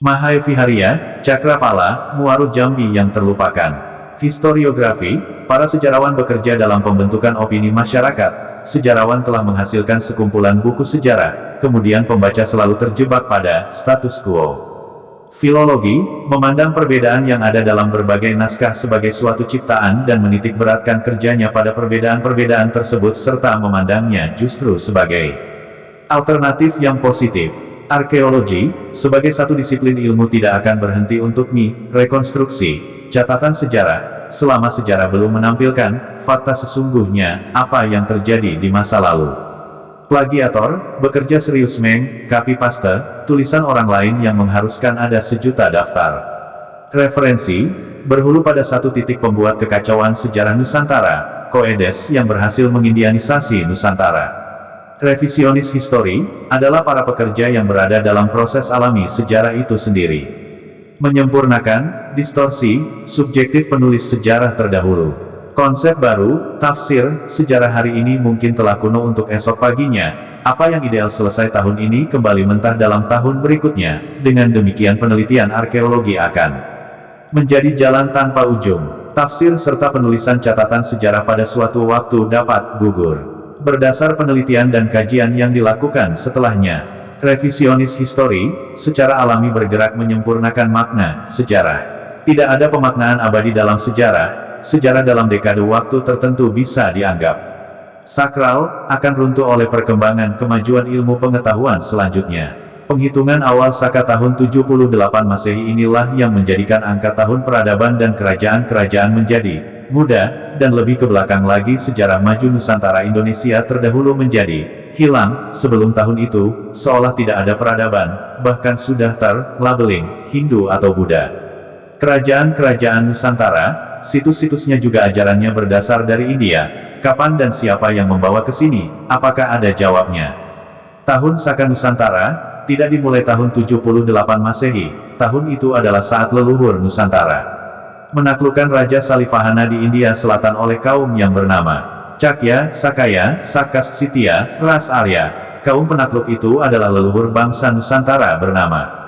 Mahaviharya, Cakrapala, Muarut Jambi yang terlupakan. Historiografi, para sejarawan bekerja dalam pembentukan opini masyarakat. Sejarawan telah menghasilkan sekumpulan buku sejarah, kemudian pembaca selalu terjebak pada status quo. Filologi, memandang perbedaan yang ada dalam berbagai naskah sebagai suatu ciptaan dan menitik beratkan kerjanya pada perbedaan-perbedaan tersebut serta memandangnya justru sebagai alternatif yang positif. Arkeologi, sebagai satu disiplin ilmu tidak akan berhenti untuk rekonstruksi, catatan sejarah, selama sejarah belum menampilkan fakta sesungguhnya apa yang terjadi di masa lalu. Plagiator, bekerja serius copy paste, tulisan orang lain yang mengharuskan ada sejuta daftar. Referensi, berhulu pada satu titik pembuat kekacauan sejarah Nusantara, Koedes yang berhasil mengindianisasi Nusantara. Revisionis histori, adalah para pekerja yang berada dalam proses alami sejarah itu sendiri. Menyempurnakan, distorsi, subjektif penulis sejarah terdahulu. Konsep baru, tafsir, sejarah hari ini mungkin telah kuno untuk esok paginya. Apa yang ideal selesai tahun ini kembali mentah dalam tahun berikutnya. Dengan demikian penelitian arkeologi akan menjadi jalan tanpa ujung. Tafsir serta penulisan catatan sejarah pada suatu waktu dapat gugur. Berdasar penelitian dan kajian yang dilakukan setelahnya. Revisionis histori, secara alami bergerak menyempurnakan makna sejarah. Tidak ada pemaknaan abadi dalam sejarah. Sejarah dalam dekade waktu tertentu bisa dianggap sakral, akan runtuh oleh perkembangan kemajuan ilmu pengetahuan selanjutnya. Penghitungan awal Saka tahun 78 Masehi inilah yang menjadikan angka tahun peradaban dan kerajaan-kerajaan menjadi muda, dan lebih ke belakang lagi sejarah maju Nusantara Indonesia terdahulu menjadi hilang. Sebelum tahun itu, seolah tidak ada peradaban, bahkan sudah terlabeling Hindu atau Buddha. Kerajaan-kerajaan Nusantara, situs-situsnya juga ajarannya berasal dari India. Kapan dan siapa yang membawa ke sini? Apakah ada jawabnya? Tahun Saka Nusantara, tidak dimulai tahun 78 Masehi. Tahun itu adalah saat leluhur Nusantara menaklukkan Raja Salivahana di India Selatan oleh kaum yang bernama Cakya, Sakaya, Sakas Sitya, ras Arya. Kaum penakluk itu adalah leluhur bangsa Nusantara bernama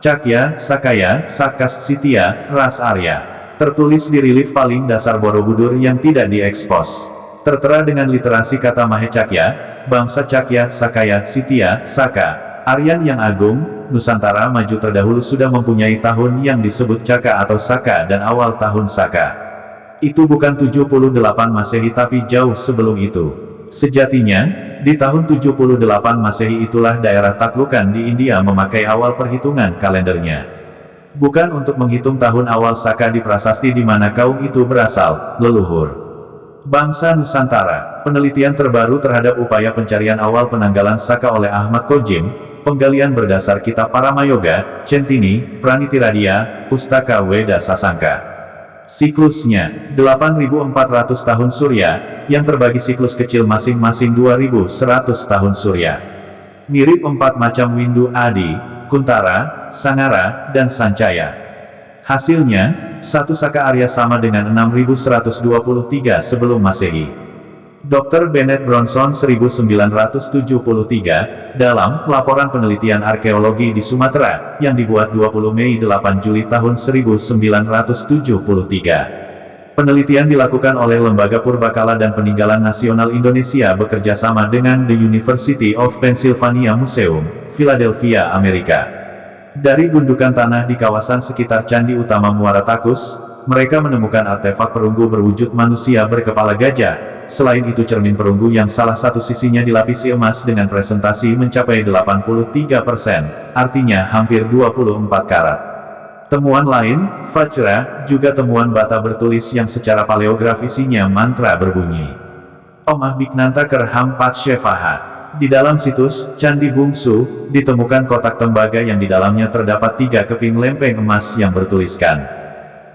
Cakya, Sakaya, Sakas Sitya, ras Arya. Tertulis di relief paling dasar Borobudur yang tidak diekspos. Tertera dengan literasi kata Mahecakya, bangsa Cakya, Sakaya, Sitya, Saka, Aryan yang agung. Nusantara maju terdahulu sudah mempunyai tahun yang disebut Caka atau Saka dan awal tahun Saka. Itu bukan 78 Masehi tapi jauh sebelum itu. Sejatinya, di tahun 78 Masehi itulah daerah taklukan di India memakai awal perhitungan kalendernya. Bukan untuk menghitung tahun awal Saka di prasasti di mana kaum itu berasal, leluhur bangsa Nusantara. Penelitian terbaru terhadap upaya pencarian awal penanggalan Saka oleh Ahmad Kojim, penggalian berdasar kitab Paramayoga, Centini, Pranitiradia, Pustaka Weda Sasangka. Siklusnya, 8.400 tahun surya, yang terbagi siklus kecil masing-masing 2.100 tahun surya. Mirip 4 macam windu Adi, Kuntara, Sangara, dan Sancaya. Hasilnya, satu Saka Arya sama dengan 6123 sebelum Masehi. Dr. Bennett Bronson 1973, dalam Laporan Penelitian Arkeologi di Sumatera, yang dibuat 20 Mei 8 Juli tahun 1973. Penelitian dilakukan oleh Lembaga Purbakala dan Peninggalan Nasional Indonesia bekerja sama dengan The University of Pennsylvania Museum, Philadelphia, Amerika. Dari gundukan tanah di kawasan sekitar Candi Utama Muara Takus, mereka menemukan artefak perunggu berwujud manusia berkepala gajah. Selain itu cermin perunggu yang salah satu sisinya dilapisi emas dengan presentasi mencapai 83%, artinya hampir 24 karat. Temuan lain, Vajra, juga temuan bata bertulis yang secara paleografisinya mantra berbunyi Omah Biknanta Kerham Patshevaha. Di dalam situs Candi Bungsu, ditemukan kotak tembaga yang di dalamnya terdapat 3 keping lempeng emas yang bertuliskan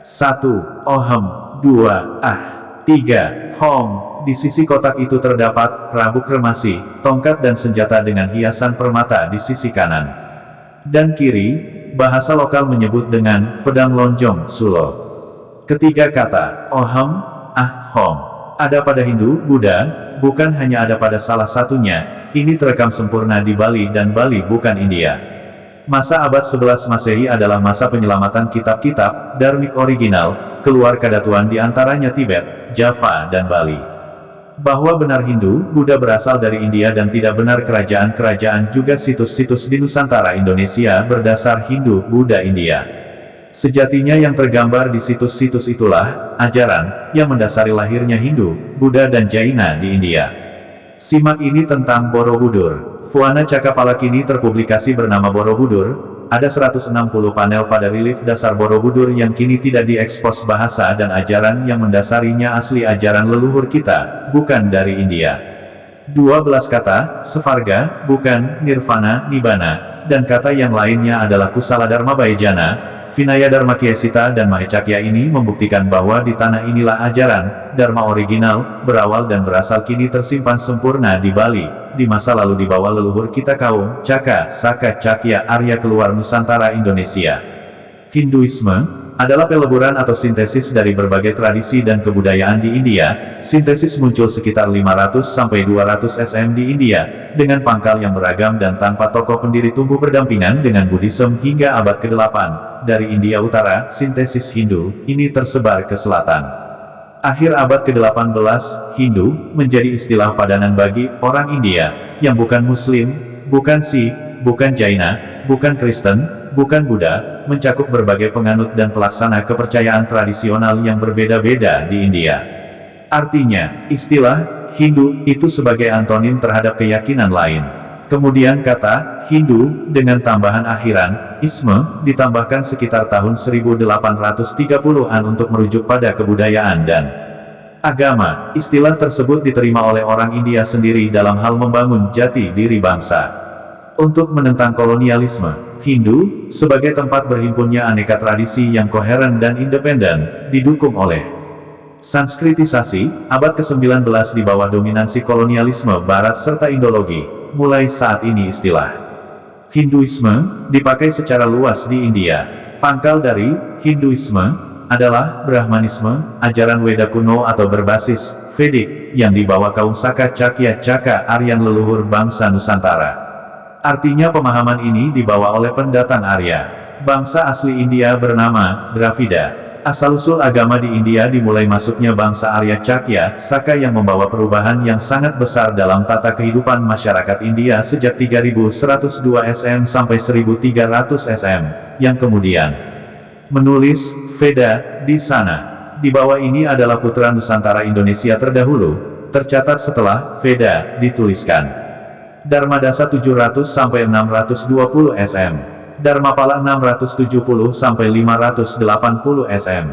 1. Ohem, 2. Ah, 3. Hom. Di sisi kotak itu terdapat rabuk kremasi, tongkat dan senjata dengan hiasan permata di sisi kanan dan kiri. Bahasa lokal menyebut dengan pedang lonjong Sulo. Ketiga kata Ohem, Ah, Hom ada pada Hindu, Buddha, bukan hanya ada pada salah satunya. Ini terekam sempurna di Bali dan Bali bukan India. Masa abad 11 Masehi adalah masa penyelamatan kitab-kitab Dharmic original keluar Kadatuan di antaranya Tibet, Java, dan Bali. Bahwa benar Hindu, Buddha berasal dari India dan tidak benar kerajaan-kerajaan juga situs-situs di Nusantara Indonesia berdasar Hindu, Buddha India. Sejatinya yang tergambar di situs-situs itulah ajaran yang mendasari lahirnya Hindu, Buddha dan Jaina di India. Simak ini tentang Borobudur. Fuana Cakapalakini terpublikasi bernama Borobudur. Ada 160 panel pada relief dasar Borobudur yang kini tidak diekspos. Bahasa dan ajaran yang mendasarinya asli ajaran leluhur kita, bukan dari India. 12 kata, Svarga, bukan, Nirvana, Nibbana, dan kata yang lainnya adalah Kusala Dharma Bayjana, Vinaya Dharma Kyesita dan Mahecakya ini membuktikan bahwa di tanah inilah ajaran Dharma original berawal dan berasal kini tersimpan sempurna di Bali, di masa lalu dibawa leluhur kita kaum Caka, Saka, Cakya, Arya keluar Nusantara Indonesia. Hinduisme adalah peleburan atau sintesis dari berbagai tradisi dan kebudayaan di India. Sintesis muncul sekitar 500-200 SM di India, dengan pangkal yang beragam dan tanpa tokoh pendiri tumbuh berdampingan dengan Buddhisme hingga abad ke-8. Dari India Utara, sintesis Hindu ini tersebar ke selatan. Akhir abad ke-18, Hindu menjadi istilah padanan bagi orang India yang bukan Muslim, bukan Sikh, bukan Jaina, bukan Kristen, bukan Buddha, mencakup berbagai penganut dan pelaksana kepercayaan tradisional yang berbeda-beda di India. Artinya, istilah Hindu itu sebagai antonim terhadap keyakinan lain. Kemudian kata Hindu dengan tambahan akhiran isme ditambahkan sekitar tahun 1830-an untuk merujuk pada kebudayaan dan agama. Istilah tersebut diterima oleh orang India sendiri dalam hal membangun jati diri bangsa. Untuk menentang kolonialisme, Hindu sebagai tempat berhimpunnya aneka tradisi yang koheren dan independen didukung oleh Sanskritisasi abad ke-19 di bawah dominansi kolonialisme Barat serta Indologi. Mulai saat ini istilah Hinduisme dipakai secara luas di India. Pangkal dari Hinduisme adalah Brahmanisme, ajaran Weda kuno atau berbasis Vedic, yang dibawa kaum Saka, Cakya, Caka, Aryan leluhur bangsa Nusantara. Artinya pemahaman ini dibawa oleh pendatang Arya. Bangsa asli India bernama Dravida. Asal-usul agama di India dimulai masuknya bangsa Arya Cakya, Saka yang membawa perubahan yang sangat besar dalam tata kehidupan masyarakat India sejak 3102 SM sampai 1300 SM, yang kemudian menulis Veda di sana. Di bawah ini adalah putra Nusantara Indonesia terdahulu, tercatat setelah Veda dituliskan. Dharmadasa 700 sampai 620 SM. Dharmapala 670 sampai 580 SM.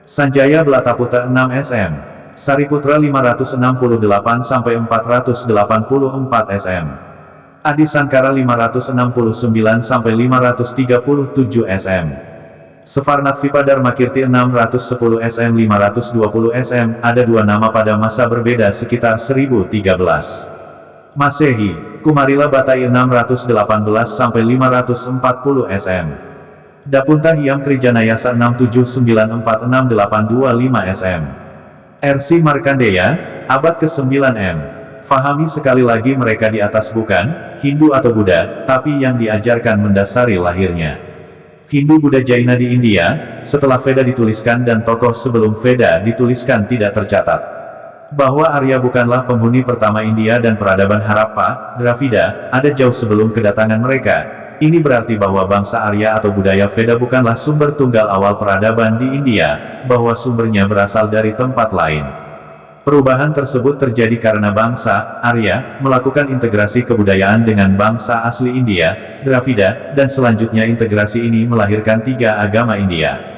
Sanjaya Belataputa 6 SM. Sariputra 568 sampai 484 SM. Adi Sankara 569 sampai 537 SM. Sefarnatvipa Dharmakirti 610 SM 520 SM. Ada dua nama pada masa berbeda sekitar 1013 Masehi. Kumarila Batai 618 sampai 540 SM. Dapunta Hyam Krijanayasa 6794625 SM. RC Markandeya, abad ke-9 M. Fahami sekali lagi mereka di atas bukan Hindu atau Buddha, tapi yang diajarkan mendasari lahirnya Hindu, Buddha, Jaina di India. Setelah Veda dituliskan dan tokoh sebelum Veda dituliskan tidak tercatat. Bahwa Arya bukanlah penghuni pertama India dan peradaban Harappa, Dravida, ada jauh sebelum kedatangan mereka. Ini berarti bahwa bangsa Arya atau budaya Veda bukanlah sumber tunggal awal peradaban di India, bahwa sumbernya berasal dari tempat lain. Perubahan tersebut terjadi karena bangsa Arya melakukan integrasi kebudayaan dengan bangsa asli India, Dravida, dan selanjutnya integrasi ini melahirkan tiga agama India.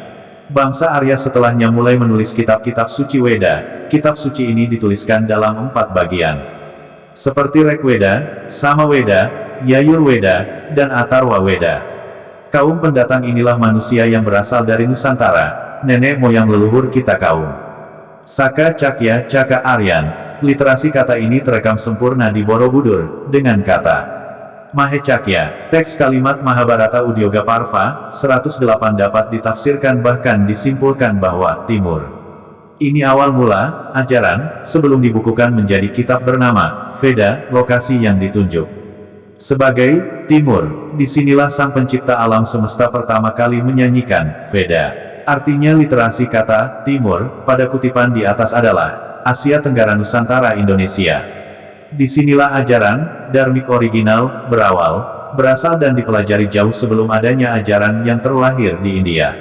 Bangsa Arya setelahnya mulai menulis kitab-kitab suci Weda. Kitab suci ini dituliskan dalam 4 bagian. Seperti Rigveda, Samaveda, Yajurveda, dan Atharva Weda. Kaum pendatang inilah manusia yang berasal dari Nusantara, nenek moyang leluhur kita kaum Saka, Cakya, Caka, Aryan. Literasi kata ini terekam sempurna di Borobudur, dengan kata Mahecakya. Teks kalimat Mahabharata Udyoga Parva 108 dapat ditafsirkan bahkan disimpulkan bahwa Timur. Ini awal mula ajaran sebelum dibukukan menjadi kitab bernama Veda, lokasi yang ditunjuk. Sebagai timur, disinilah sang pencipta alam semesta pertama kali menyanyikan Veda. Artinya literasi kata timur pada kutipan di atas adalah Asia Tenggara Nusantara Indonesia. Disinilah ajaran dharmik original berasal dan dipelajari jauh sebelum adanya ajaran yang terlahir di India.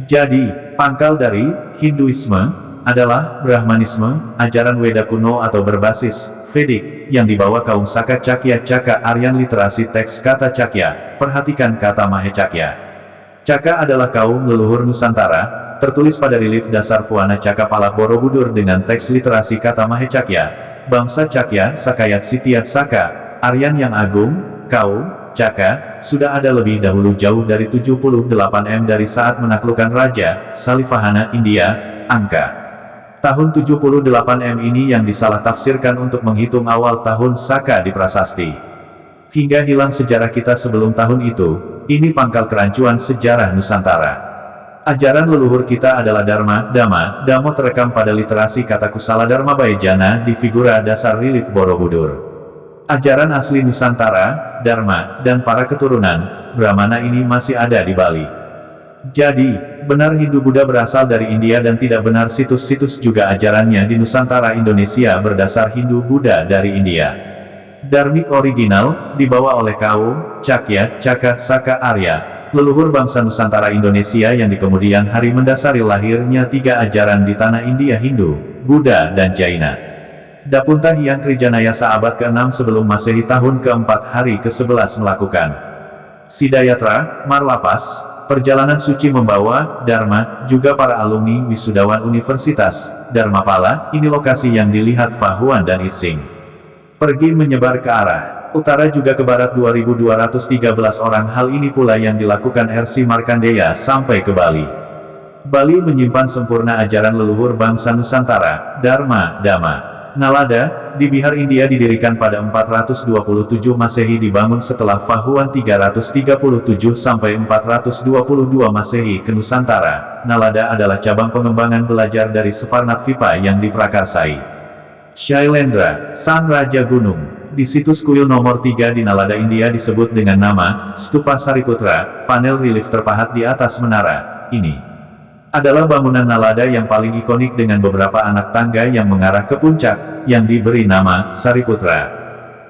Jadi, pangkal dari Hinduisme adalah Brahmanisme, ajaran Weda kuno atau berbasis Vedic, yang dibawa kaum Saka Cakya Caka Aryan. Literasi teks kata Cakya, perhatikan kata Mahecakya. Caka adalah kaum leluhur Nusantara, tertulis pada relief dasar Fuana Cakapala Borobudur dengan teks literasi kata Mahecakya. Bangsa Cakya, Sakayat Sitiat Saka, Aryan yang agung, kaum Caka, sudah ada lebih dahulu jauh dari 78M dari saat menaklukkan Raja Salivahana India, angka tahun 78M ini yang disalah tafsirkan untuk menghitung awal tahun Saka di prasasti. Hingga hilang sejarah kita sebelum tahun itu, ini pangkal kerancuan sejarah Nusantara. Ajaran leluhur kita adalah Dharma, Dhamma, Dhammo terekam pada literasi kata Kusala Dharma Bayjana di figura dasar relief Borobudur. Ajaran asli Nusantara, Dharma, dan para keturunan Brahmana ini masih ada di Bali. Jadi, benar Hindu-Buddha berasal dari India dan tidak benar situs-situs juga ajarannya di Nusantara Indonesia berdasar Hindu-Buddha dari India. Dharmik original, dibawa oleh kaum Cakya, Caka, Saka, Arya, leluhur bangsa Nusantara Indonesia yang di kemudian hari mendasari lahirnya 3 ajaran di tanah India, Hindu, Buddha, dan Jaina. Dapunta Hyang Krijanaya seabad ke-6 sebelum Masehi tahun ke-4 hari ke-11 melakukan Sidayatra, Marlapas, perjalanan suci membawa Dharma, juga para alumni wisudawan Universitas Dharmapala. Ini lokasi yang dilihat Fahuan dan Itsing. Pergi menyebar ke arah utara juga ke barat 2213 orang. Hal ini pula yang dilakukan R.C. Markandeya sampai ke Bali. Bali menyimpan sempurna ajaran leluhur bangsa Nusantara, Dharma, Dhamma. Nalada, di Bihar India didirikan pada 427 Masehi, dibangun setelah Fahuan 337 sampai 422 Masehi ke Nusantara. Nalada adalah cabang pengembangan belajar dari Svarnatvipa yang diprakarsai Shailendra, sang raja gunung. Di situs kuil nomor 3 di Nalada India disebut dengan nama Stupa Sariputra. Panel relief terpahat di atas menara ini adalah bangunan Nalada yang paling ikonik dengan beberapa anak tangga yang mengarah ke puncak, yang diberi nama Sariputra.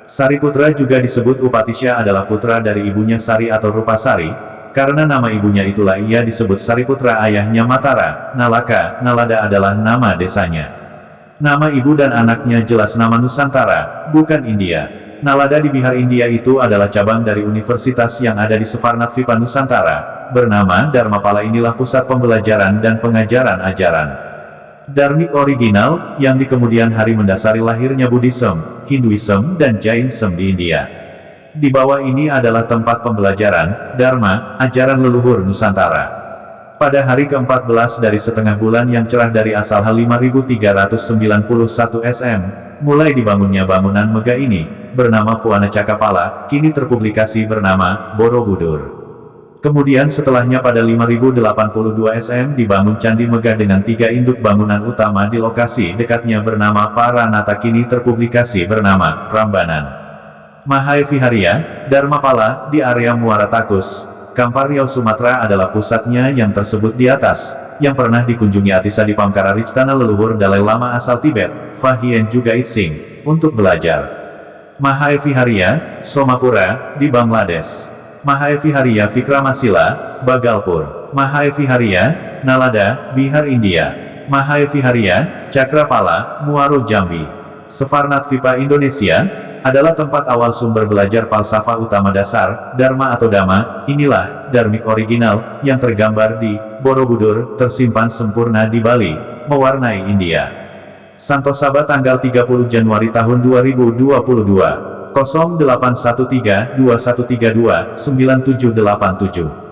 Sariputra juga disebut Upatisya, adalah putra dari ibunya Sari atau Rupasari. Karena nama ibunya itulah ia disebut Sariputra. Ayahnya Matara, Nalaka, Nalada adalah nama desanya. Nama ibu dan anaknya jelas nama Nusantara, bukan India. Nalada di Bihar India itu adalah cabang dari universitas yang ada di Svarnatvipa Nusantara, bernama Dharmapala. Inilah pusat pembelajaran dan pengajaran ajaran Dharmik original, yang di kemudian hari mendasari lahirnya Buddhism, Hinduism, dan Jainism di India. Di bawah ini adalah tempat pembelajaran Dharma, ajaran leluhur Nusantara. Pada hari ke-14 dari setengah bulan yang cerah dari asal 5391 SM, mulai dibangunnya bangunan megah ini, bernama Fuana Cakapala, kini terpublikasi bernama Borobudur. Kemudian setelahnya pada 5082 SM dibangun Candi Megah dengan 3 induk bangunan utama di lokasi dekatnya bernama Paranata, kini terpublikasi bernama Prambanan. Mahaviharya, Dharmapala, di area Muara Takus, Kampar Riau, Sumatera adalah pusatnya yang tersebut di atas, yang pernah dikunjungi Atisa di Pamkara Ridge, tanah leluhur Dalai Lama asal Tibet, Fahien juga Itsing, untuk belajar. Mahaviharya, Somapura, di Bangladesh. Mahaviharya Vikramasila, Bagalpur. Mahaviharya, Nalada, Bihar India. Mahaviharya, Cakrapala, Muaro Jambi. Svarnatvipa Indonesia, adalah tempat awal sumber belajar falsafah utama dasar, Dharma atau Dhamma. Inilah Dharmik original, yang tergambar di Borobudur, tersimpan sempurna di Bali, mewarnai India. Santosaba tanggal 30 Januari tahun 2022. 0813-2132-9787